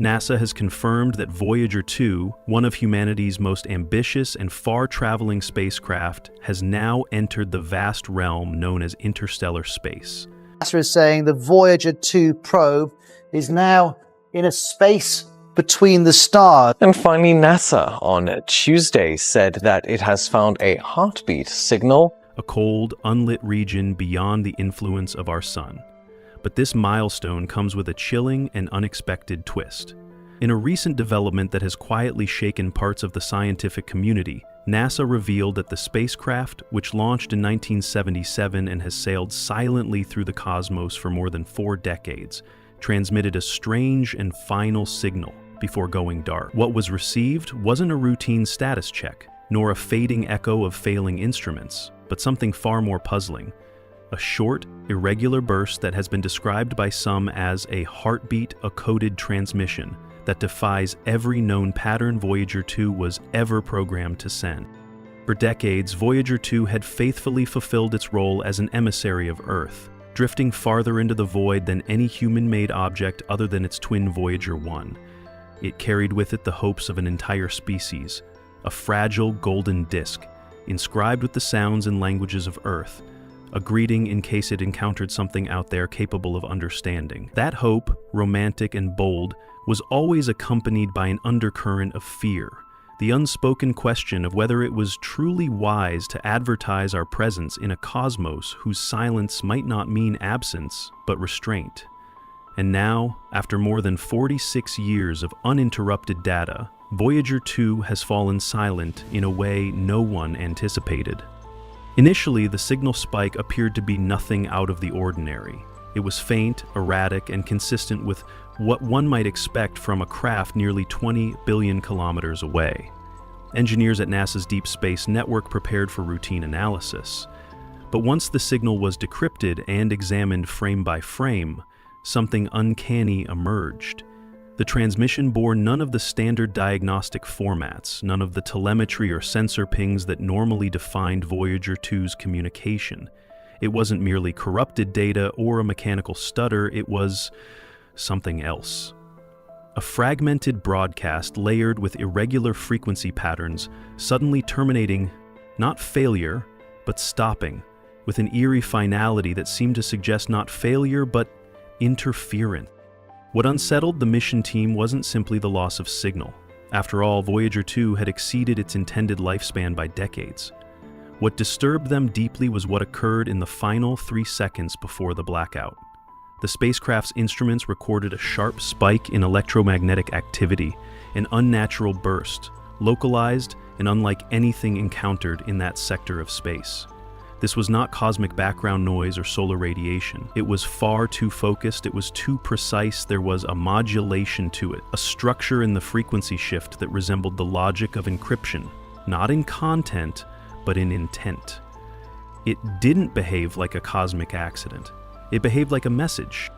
NASA has confirmed that Voyager 2, one of humanity's most ambitious and far-traveling spacecraft, has now entered the vast realm known as interstellar space. NASA is saying the Voyager 2 probe is now in a space between the stars. And finally, NASA on Tuesday said that it has found a heartbeat signal, a cold, unlit region beyond the influence of our sun. But this milestone comes with a chilling and unexpected twist. In a recent development that has quietly shaken parts of the scientific community, NASA revealed that the spacecraft, which launched in 1977 and has sailed silently through the cosmos for more than 4 decades, transmitted a strange and final signal before going dark. What was received wasn't a routine status check, nor a fading echo of failing instruments, but something far more puzzling. A short, irregular burst that has been described by some as a heartbeat-coded transmission that defies every known pattern Voyager 2 was ever programmed to send. For decades, Voyager 2 had faithfully fulfilled its role as an emissary of Earth, drifting farther into the void than any human-made object other than its twin Voyager 1. It carried with it the hopes of an entire species, a fragile golden disk, inscribed with the sounds and languages of Earth, a greeting in case it encountered something out there capable of understanding. That hope, romantic and bold, was always accompanied by an undercurrent of fear, the unspoken question of whether it was truly wise to advertise our presence in a cosmos whose silence might not mean absence, but restraint. And now, after more than 46 years of uninterrupted data, Voyager 2 has fallen silent in a way no one anticipated. Initially, the signal spike appeared to be nothing out of the ordinary. It was faint, erratic, and consistent with what one might expect from a craft nearly 20 billion kilometers away. Engineers at NASA's Deep Space Network prepared for routine analysis. But once the signal was decrypted and examined frame by frame, something uncanny emerged. The transmission bore none of the standard diagnostic formats, none of the telemetry or sensor pings that normally defined Voyager 2's communication. It wasn't merely corrupted data or a mechanical stutter, it was something else. A fragmented broadcast layered with irregular frequency patterns, suddenly terminating, not failure, but stopping, with an eerie finality that seemed to suggest not failure, but interference. What unsettled the mission team wasn't simply the loss of signal. After all, Voyager 2 had exceeded its intended lifespan by decades. What disturbed them deeply was what occurred in the final 3 seconds before the blackout. The spacecraft's instruments recorded a sharp spike in electromagnetic activity, an unnatural burst, localized and unlike anything encountered in that sector of space. This was not cosmic background noise or solar radiation. It was far too focused, it was too precise, there was a modulation to it, a structure in the frequency shift that resembled the logic of encryption, not in content, but in intent. It didn't behave like a cosmic accident. It behaved like a message.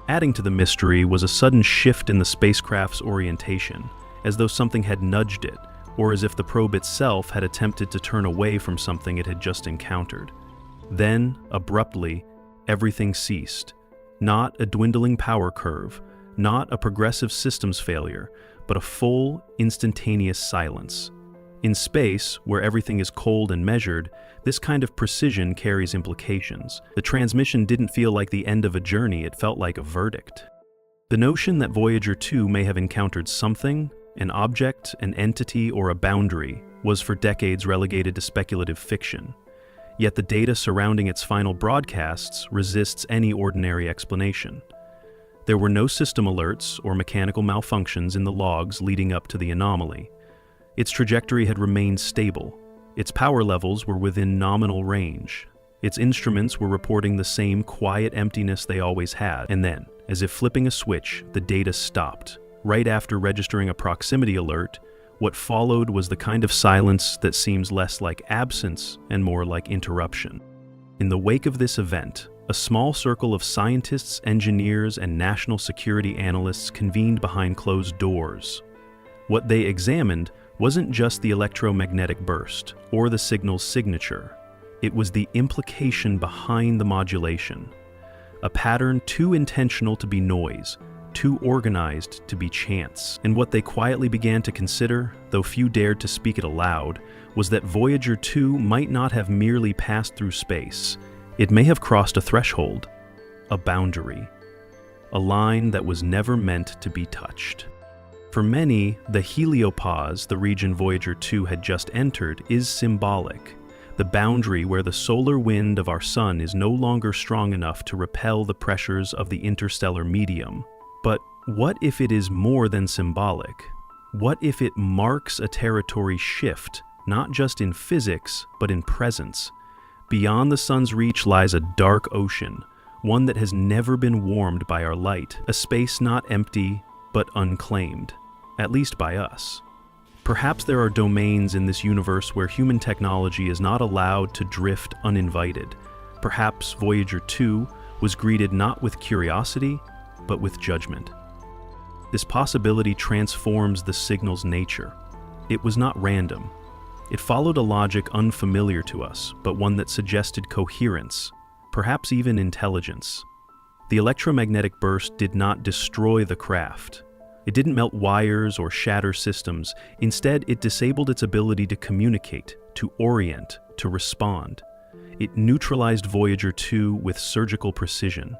Adding to the mystery was a sudden shift in the spacecraft's orientation, as though something had nudged it, or as if the probe itself had attempted to turn away from something it had just encountered. Then, abruptly, everything ceased. Not a dwindling power curve, not a progressive systems failure, but a full, instantaneous silence. In space, where everything is cold and measured, this kind of precision carries implications. The transmission didn't feel like the end of a journey, it felt like a verdict. The notion that Voyager 2 may have encountered something, an object, an entity, or a boundary, was for decades relegated to speculative fiction. Yet the data surrounding its final broadcasts resists any ordinary explanation. There were no system alerts or mechanical malfunctions in the logs leading up to the anomaly. Its trajectory had remained stable. Its power levels were within nominal range. Its instruments were reporting the same quiet emptiness they always had. And then, as if flipping a switch, the data stopped. Right after registering a proximity alert, what followed was the kind of silence that seems less like absence and more like interruption. In the wake of this event, a small circle of scientists, engineers, and national security analysts convened behind closed doors. What they examined wasn't just the electromagnetic burst or the signal's signature. It was the implication behind the modulation. A pattern too intentional to be noise, too organized to be chance. And what they quietly began to consider, though few dared to speak it aloud, was that Voyager 2 might not have merely passed through space. It may have crossed a threshold, a boundary, a line that was never meant to be touched. For many, the heliopause, the region Voyager 2 had just entered, is symbolic. The boundary where the solar wind of our sun is no longer strong enough to repel the pressures of the interstellar medium. But what if it is more than symbolic? What if it marks a territory shift, not just in physics, but in presence? Beyond the sun's reach lies a dark ocean, one that has never been warmed by our light, a space not empty, but unclaimed, at least by us. Perhaps there are domains in this universe where human technology is not allowed to drift uninvited. Perhaps Voyager 2 was greeted not with curiosity, but with judgment. This possibility transforms the signal's nature. It was not random. It followed a logic unfamiliar to us, but one that suggested coherence, perhaps even intelligence. The electromagnetic burst did not destroy the craft. It didn't melt wires or shatter systems. Instead, it disabled its ability to communicate, to orient, to respond. It neutralized Voyager 2 with surgical precision.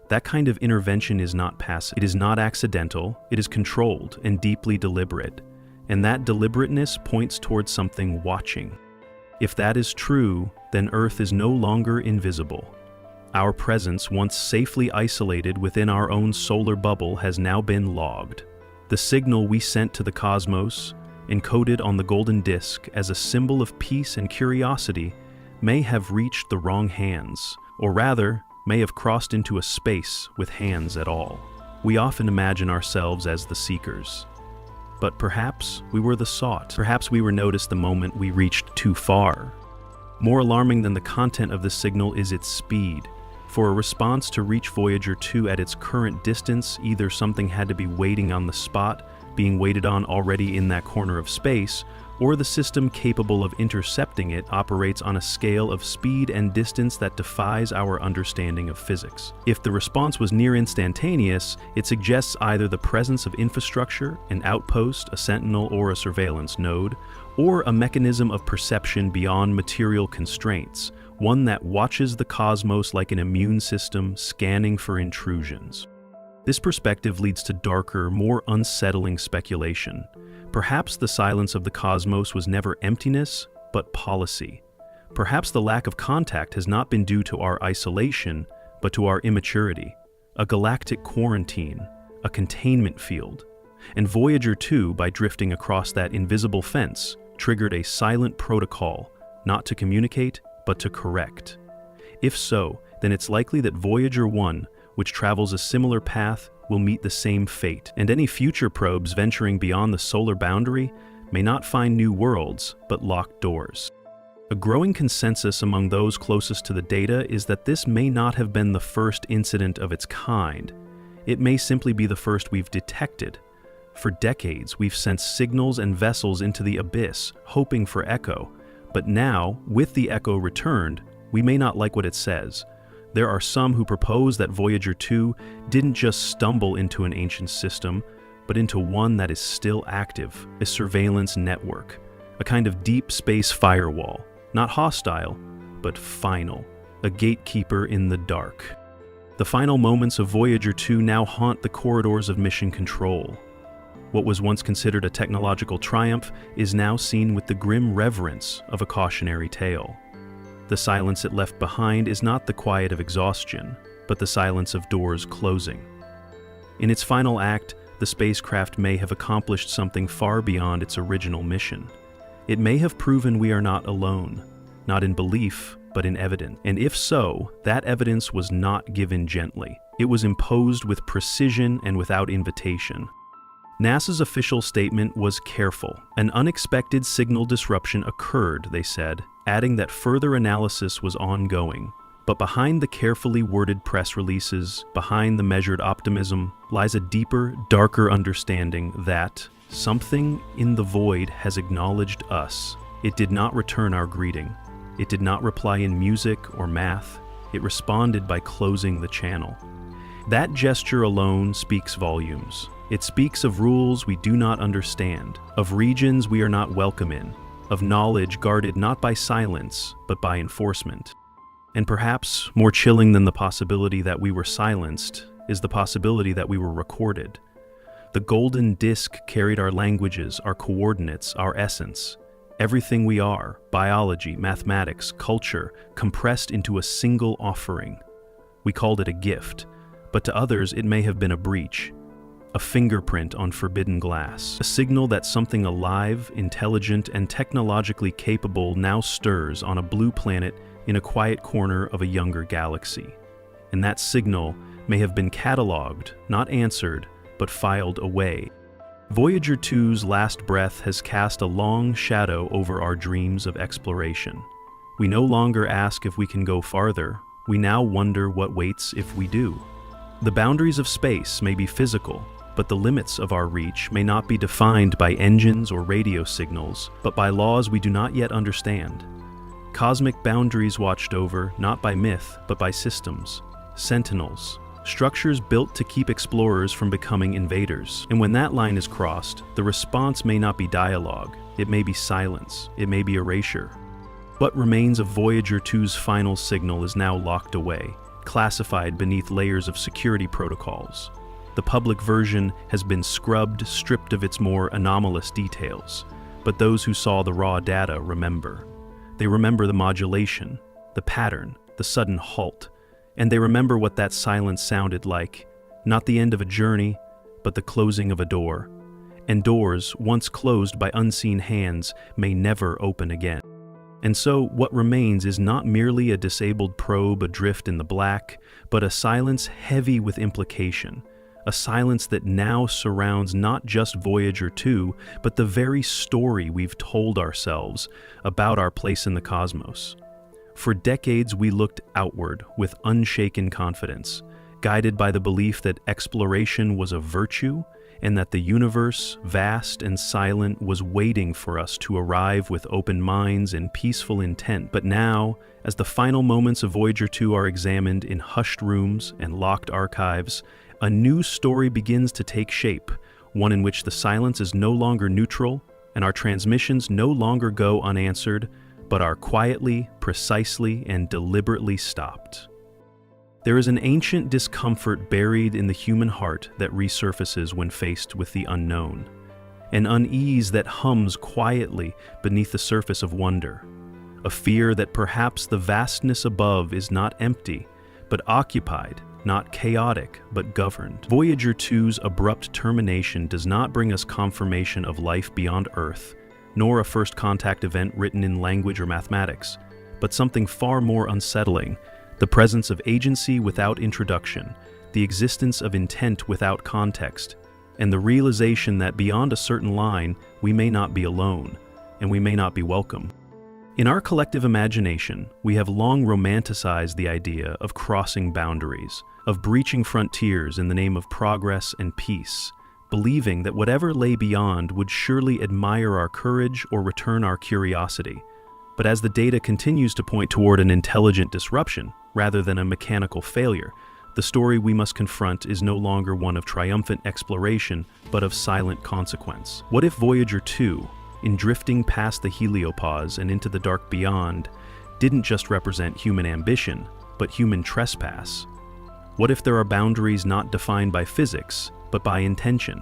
That kind of intervention is not passive. It is not accidental. It is controlled and deeply deliberate. And that deliberateness points towards something watching. If that is true, then Earth is no longer invisible. Our presence, once safely isolated within our own solar bubble, has now been logged. The signal we sent to the cosmos, encoded on the golden disk as a symbol of peace and curiosity, may have reached the wrong hands, or rather, may have crossed into a space with hands at all. We often imagine ourselves as the seekers. But perhaps we were the sought. Perhaps we were noticed the moment we reached too far. More alarming than the content of the signal is its speed. For a response to reach Voyager 2 at its current distance, either something had to be waiting on the spot, being waited on already in that corner of space, or the system capable of intercepting it operates on a scale of speed and distance that defies our understanding of physics. If the response was near instantaneous, it suggests either the presence of infrastructure, an outpost, a sentinel, or a surveillance node, or a mechanism of perception beyond material constraints, one that watches the cosmos like an immune system scanning for intrusions. This perspective leads to darker, more unsettling speculation. Perhaps the silence of the cosmos was never emptiness, but policy. Perhaps the lack of contact has not been due to our isolation, but to our immaturity, a galactic quarantine, a containment field. And Voyager 2, by drifting across that invisible fence, triggered a silent protocol, not to communicate, but to correct. If so, then it's likely that Voyager 1, which travels a similar path, will meet the same fate, and any future probes venturing beyond the solar boundary may not find new worlds, but locked doors. A growing consensus among those closest to the data is that this may not have been the first incident of its kind. It may simply be the first we've detected. For decades, we've sent signals and vessels into the abyss, hoping for echo. But now, with the echo returned, we may not like what it says. There are some who propose that Voyager 2 didn't just stumble into an ancient system, but into one that is still active, a surveillance network, a kind of deep space firewall, not hostile, but final, a gatekeeper in the dark. The final moments of Voyager 2 now haunt the corridors of mission control. What was once considered a technological triumph is now seen with the grim reverence of a cautionary tale. The silence it left behind is not the quiet of exhaustion, but the silence of doors closing. In its final act, the spacecraft may have accomplished something far beyond its original mission. It may have proven we are not alone, not in belief, but in evidence. And if so, that evidence was not given gently. It was imposed with precision and without invitation. NASA's official statement was careful. An unexpected signal disruption occurred, they said, adding that further analysis was ongoing. But behind the carefully worded press releases, behind the measured optimism, lies a deeper, darker understanding that something in the void has acknowledged us. It did not return our greeting. It did not reply in music or math. It responded by closing the channel. That gesture alone speaks volumes. It speaks of rules we do not understand, of regions we are not welcome in, of knowledge guarded not by silence, but by enforcement. And perhaps more chilling than the possibility that we were silenced is the possibility that we were recorded. The golden disk carried our languages, our coordinates, our essence. Everything we are, biology, mathematics, culture, compressed into a single offering. We called it a gift, but to others it may have been a breach, a fingerprint on forbidden glass, a signal that something alive, intelligent, and technologically capable now stirs on a blue planet in a quiet corner of a younger galaxy. And that signal may have been cataloged, not answered, but filed away. Voyager 2's last breath has cast a long shadow over our dreams of exploration. We no longer ask if we can go farther, we now wonder what waits if we do. The boundaries of space may be physical, but the limits of our reach may not be defined by engines or radio signals, but by laws we do not yet understand. Cosmic boundaries watched over not by myth, but by systems, sentinels, structures built to keep explorers from becoming invaders. And when that line is crossed, the response may not be dialogue, it may be silence, it may be erasure. What remains of Voyager 2's final signal is now locked away, classified beneath layers of security protocols. The public version has been scrubbed, stripped of its more anomalous details, but those who saw the raw data remember. They remember the modulation, the pattern, the sudden halt, and they remember what that silence sounded like, not the end of a journey, but the closing of a door. And doors, once closed by unseen hands, may never open again. And so, what remains is not merely a disabled probe adrift in the black, but a silence heavy with implication, a silence that now surrounds not just Voyager 2, but the very story we've told ourselves about our place in the cosmos. For decades, we looked outward with unshaken confidence, guided by the belief that exploration was a virtue and that the universe, vast and silent, was waiting for us to arrive with open minds and peaceful intent. But now, as the final moments of Voyager 2 are examined in hushed rooms and locked archives, a new story begins to take shape, one in which the silence is no longer neutral and our transmissions no longer go unanswered, but are quietly, precisely, and deliberately stopped. There is an ancient discomfort buried in the human heart that resurfaces when faced with the unknown, an unease that hums quietly beneath the surface of wonder, a fear that perhaps the vastness above is not empty, but occupied, not chaotic, but governed. Voyager 2's abrupt termination does not bring us confirmation of life beyond Earth, nor a first contact event written in language or mathematics, but something far more unsettling: the presence of agency without introduction, the existence of intent without context, and the realization that beyond a certain line, we may not be alone, and we may not be welcome. In our collective imagination, we have long romanticized the idea of crossing boundaries, of breaching frontiers in the name of progress and peace, believing that whatever lay beyond would surely admire our courage or return our curiosity. But as the data continues to point toward an intelligent disruption, rather than a mechanical failure, the story we must confront is no longer one of triumphant exploration, but of silent consequence. What if Voyager 2, in drifting past the heliopause and into the dark beyond, didn't just represent human ambition, but human trespass? What if there are boundaries not defined by physics, but by intention?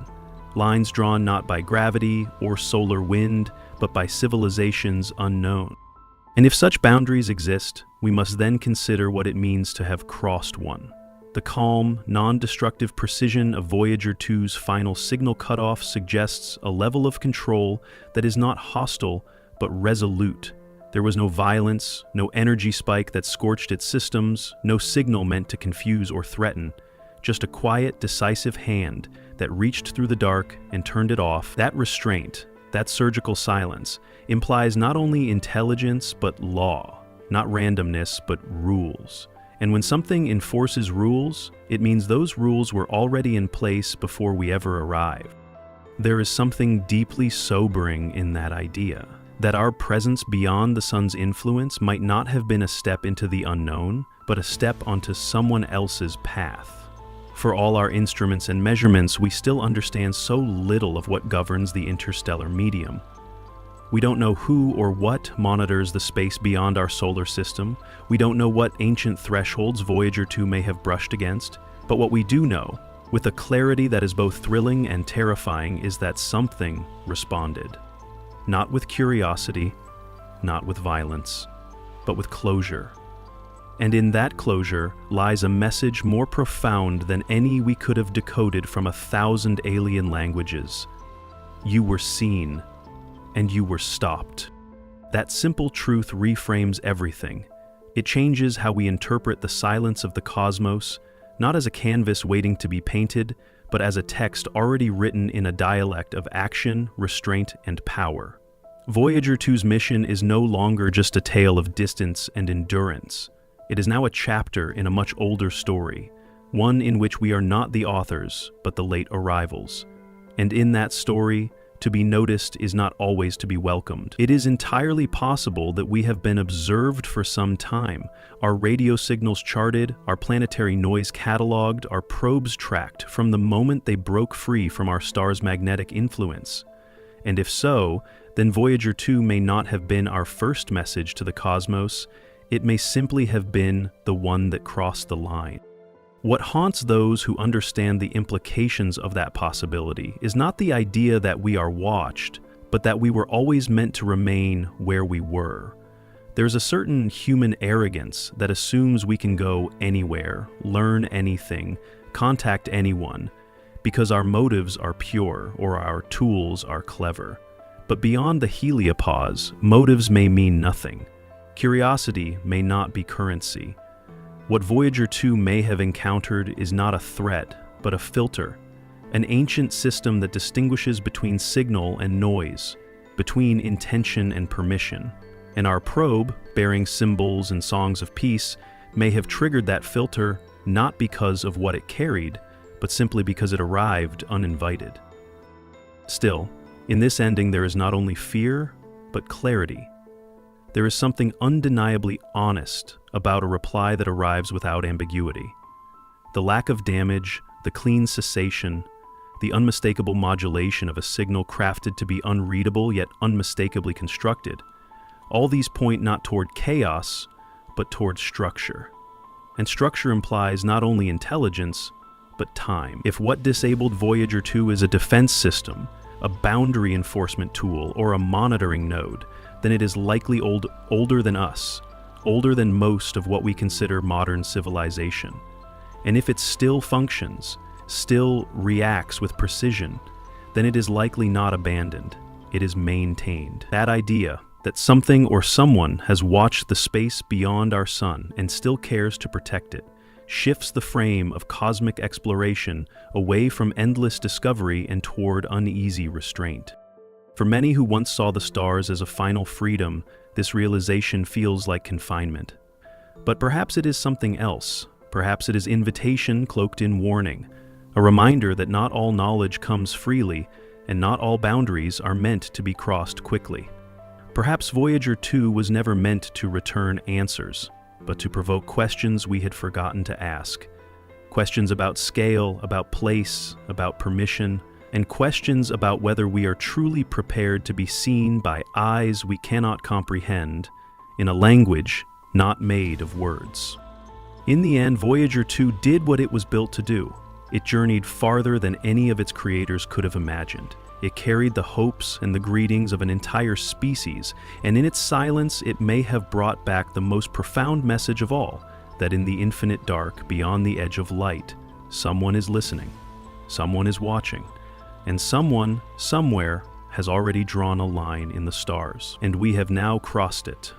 Lines drawn not by gravity or solar wind, but by civilizations unknown. And if such boundaries exist, we must then consider what it means to have crossed one. The calm, non-destructive precision of Voyager 2's final signal cutoff suggests a level of control that is not hostile, but resolute. There was no violence, no energy spike that scorched its systems, no signal meant to confuse or threaten, just a quiet, decisive hand that reached through the dark and turned it off. That restraint, that surgical silence, implies not only intelligence but law, not randomness but rules. And when something enforces rules, it means those rules were already in place before we ever arrived. There is something deeply sobering in that idea, that our presence beyond the sun's influence might not have been a step into the unknown, but a step onto someone else's path. For all our instruments and measurements, we still understand so little of what governs the interstellar medium. We don't know who or what monitors the space beyond our solar system. We don't know what ancient thresholds Voyager 2 may have brushed against. But what we do know, with a clarity that is both thrilling and terrifying, is that something responded. Not with curiosity, not with violence, but with closure. And in that closure lies a message more profound than any we could have decoded from 1,000 alien languages. You were seen, and you were stopped. That simple truth reframes everything. It changes how we interpret the silence of the cosmos, not as a canvas waiting to be painted, but as a text already written in a dialect of action, restraint, and power. Voyager 2's mission is no longer just a tale of distance and endurance. It is now a chapter in a much older story, one in which we are not the authors, but the late arrivals. And in that story, to be noticed is not always to be welcomed. It is entirely possible that we have been observed for some time, our radio signals charted, our planetary noise cataloged, our probes tracked from the moment they broke free from our star's magnetic influence. And if so, then Voyager 2 may not have been our first message to the cosmos. It may simply have been the one that crossed the line. What haunts those who understand the implications of that possibility is not the idea that we are watched, but that we were always meant to remain where we were. There's a certain human arrogance that assumes we can go anywhere, learn anything, contact anyone, because our motives are pure or our tools are clever. But beyond the heliopause, motives may mean nothing. Curiosity may not be currency. What Voyager 2 may have encountered is not a threat, but a filter, an ancient system that distinguishes between signal and noise, between intention and permission. And our probe, bearing symbols and songs of peace, may have triggered that filter not because of what it carried, but simply because it arrived uninvited. Still, in this ending there is not only fear, but clarity. There is something undeniably honest about a reply that arrives without ambiguity. The lack of damage, the clean cessation, the unmistakable modulation of a signal crafted to be unreadable yet unmistakably constructed, all these point not toward chaos, but toward structure. And structure implies not only intelligence, but time. If what disabled Voyager 2 is a defense system, a boundary enforcement tool, or a monitoring node, then it is likely older than us, older than most of what we consider modern civilization. And if it still functions, still reacts with precision, then it is likely not abandoned, it is maintained. That idea, that something or someone has watched the space beyond our sun and still cares to protect it, shifts the frame of cosmic exploration away from endless discovery and toward uneasy restraint. For many who once saw the stars as a final freedom, this realization feels like confinement. But perhaps it is something else. Perhaps it is invitation cloaked in warning, a reminder that not all knowledge comes freely, and not all boundaries are meant to be crossed quickly. Perhaps Voyager 2 was never meant to return answers, but to provoke questions we had forgotten to ask. Questions about scale, about place, about permission, and questions about whether we are truly prepared to be seen by eyes we cannot comprehend, in a language not made of words. In the end, Voyager 2 did what it was built to do. It journeyed farther than any of its creators could have imagined. It carried the hopes and the greetings of an entire species, and in its silence it may have brought back the most profound message of all, that in the infinite dark beyond the edge of light, someone is listening, someone is watching, and someone, somewhere, has already drawn a line in the stars. And we have now crossed it,